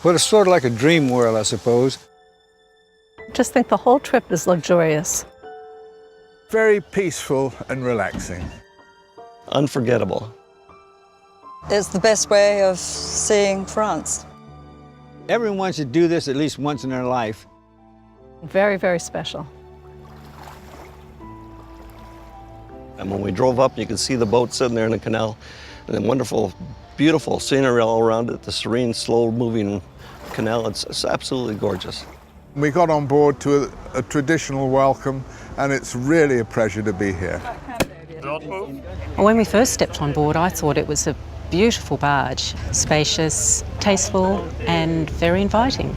But it's sort of like a dream world, I suppose. Just think the whole trip is luxurious. Very peaceful and relaxing. Unforgettable. It's the best way of seeing France. Everyone should do this at least once in their life. Very, very special. And when we drove up, you could see the boat sitting there in the canal, and then wonderful, beautiful scenery all around it, the serene, slow-moving canal. It's absolutely gorgeous. We got on board to a traditional welcome, and it's really a pleasure to be here. When we first stepped on board, I thought it was a beautiful barge, spacious, tasteful, and very inviting.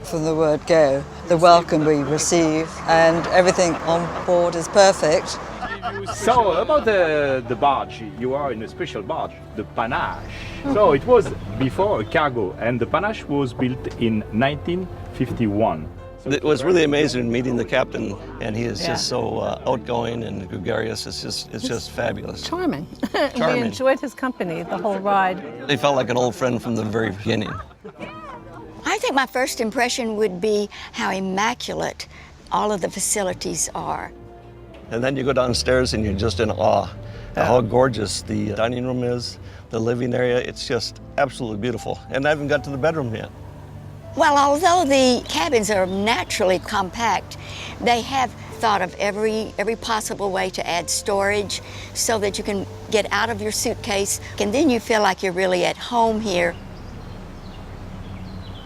From the word go, the welcome we receive, and everything on board is perfect. So about the barge, you are in a special barge, the panache. So it was before a cargo, and the panache was built in 1951. It was really amazing meeting the captain, and he is just so outgoing and gregarious. It's just fabulous. Charming. Charming. We enjoyed his company the whole ride. They felt like an old friend from the very beginning. I think my first impression would be how immaculate all of the facilities are. And then you go downstairs and you're just in awe at how gorgeous the dining room is, the living area. It's just absolutely beautiful. And I haven't got to the bedroom yet. Well, although the cabins are naturally compact, they have thought of every possible way to add storage so that you can get out of your suitcase, and then you feel like you're really at home here.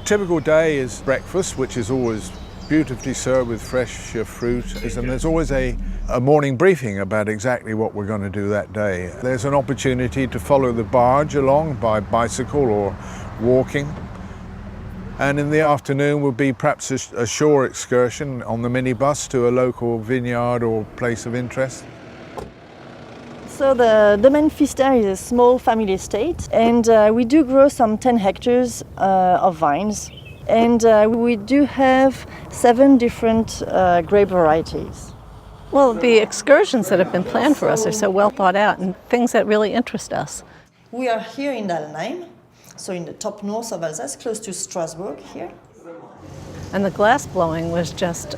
Typical day is breakfast, which is always beautifully served with fresh fruit, and there's always a morning briefing about exactly what we're going to do that day. There's an opportunity to follow the barge along by bicycle or walking. And in the afternoon will be perhaps a shore excursion on the minibus to a local vineyard or place of interest. So the Domaine Fister is a small family estate, and we do grow some 10 hectares of vines. And we do have 7 different grape varieties. Well, the excursions that have been planned for us are so well thought out and things that really interest us. We are here in Allenheim, so in the top north of Alsace, close to Strasbourg here. And the glass blowing was just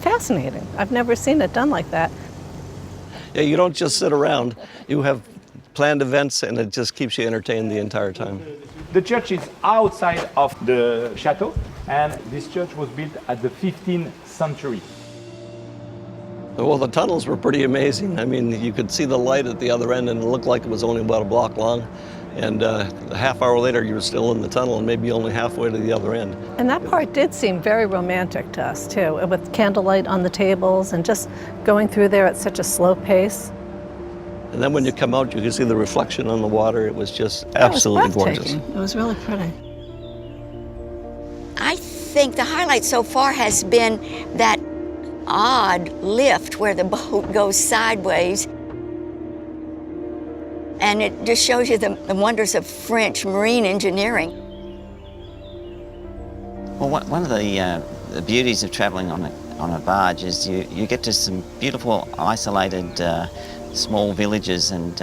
fascinating. I've never seen it done like that. Yeah, you don't just sit around. You have planned events, and it just keeps you entertained the entire time. The church is outside of the chateau, and this church was built at the 15th century. Well, the tunnels were pretty amazing. I mean, you could see the light at the other end, and it looked like it was only about a block long. And a half hour later, you were still in the tunnel and maybe only halfway to the other end. And that part did seem very romantic to us, too, with candlelight on the tables and just going through there at such a slow pace. And then when you come out, you can see the reflection on the water. It was just absolutely gorgeous. It was really pretty. I think the highlight so far has been that odd lift where the boat goes sideways. And it just shows you the wonders of French marine engineering. Well, one of the beauties of travelling on a barge is you get to some beautiful isolated small villages, and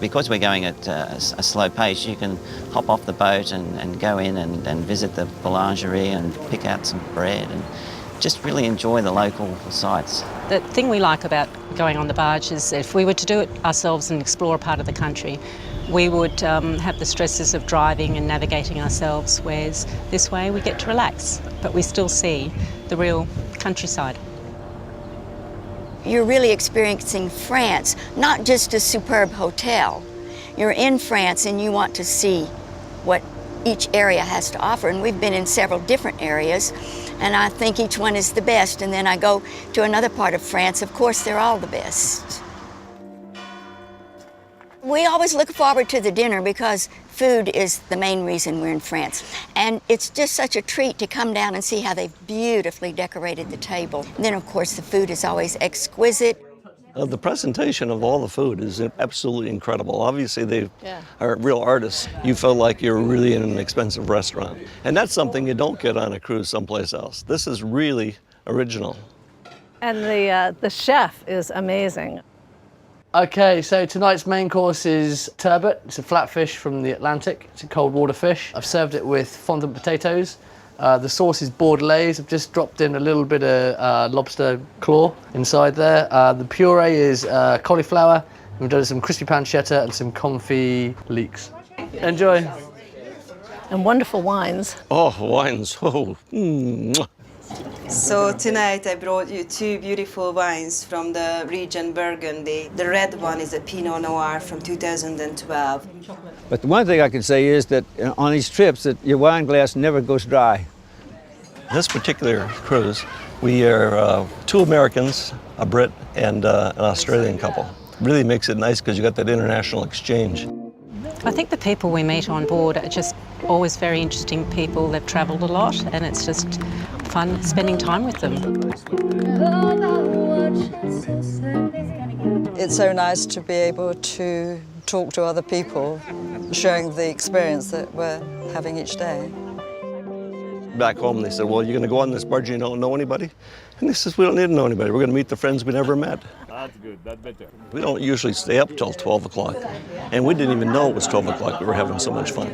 because we're going at a slow pace, you can hop off the boat and go in and visit the boulangerie and pick out some bread and just really enjoy the local sights. The thing we like about going on the barge is if we were to do it ourselves and explore a part of the country, we would have the stresses of driving and navigating ourselves, whereas this way we get to relax, but we still see the real countryside. You're really experiencing France, not just a superb hotel. You're in France and you want to see what each area has to offer, and we've been in several different areas, and I think each one is the best. And then I go to another part of France, of course they're all the best. We always look forward to the dinner because food is the main reason we're in France. And it's just such a treat to come down and see how they've beautifully decorated the table. And then of course the food is always exquisite. The presentation of all the food is absolutely incredible. Obviously, they are real artists. You feel like you're really in an expensive restaurant. And that's something you don't get on a cruise someplace else. This is really original. And the chef is amazing. Okay, so tonight's main course is turbot. It's a flatfish from the Atlantic. It's a cold water fish. I've served it with fondant potatoes. The sauce is bordelaise. I've just dropped in a little bit of lobster claw inside there. The puree is cauliflower. We've done some crispy pancetta and some confit leeks. Enjoy. And wonderful wines. Oh, wines. Oh. So tonight I brought you two beautiful wines from the region Burgundy. The red one is a Pinot Noir from 2012. But the one thing I can say is that on these trips that your wine glass never goes dry. This particular cruise, we are 2 Americans, a Brit, and an Australian couple. Really makes it nice because you got that international exchange. I think the people we meet on board are just always very interesting people. They've travelled a lot and it's just fun spending time with them. It's so nice to be able to talk to other people, sharing the experience that we're having each day. Back home they said, well, you're going to go on this barge and you don't know anybody? And they says, we don't need to know anybody. We're going to meet the friends we never met. That's good, that's better. We don't usually stay up till 12 o'clock. And we didn't even know it was 12 o'clock. We were having so much fun.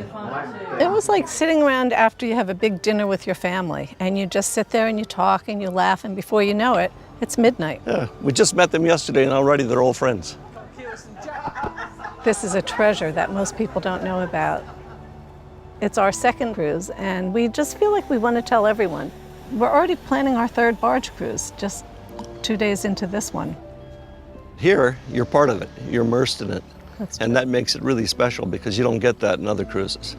It was like sitting around after you have a big dinner with your family and you just sit there and you talk and you laugh and before you know it, it's midnight. Yeah, we just met them yesterday and already they're old friends. This is a treasure that most people don't know about. It's our second cruise and we just feel like we want to tell everyone. We're already planning our 3rd barge cruise, just 2 days into this one. Here, you're part of it. You're immersed in it. And that makes it really special because you don't get that in other cruises.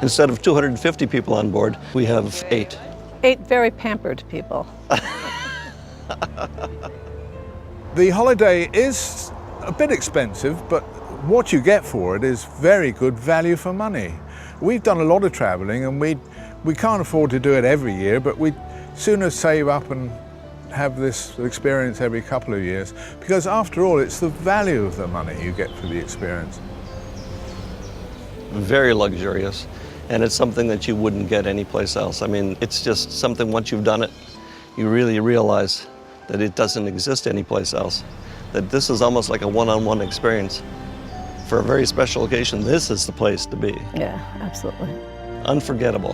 Instead of 250 people on board, we have 8. 8 very pampered people. The holiday is a bit expensive, but what you get for it is very good value for money. We've done a lot of traveling and we can't afford to do it every year, but we'd sooner save up and have this experience every couple of years, because after all, it's the value of the money you get for the experience. Very luxurious, and it's something that you wouldn't get anyplace else. I mean, it's just something, once you've done it, you really realize that it doesn't exist anyplace else. That this is almost like a one-on-one experience. For a very special occasion, this is the place to be. Yeah, absolutely. Unforgettable.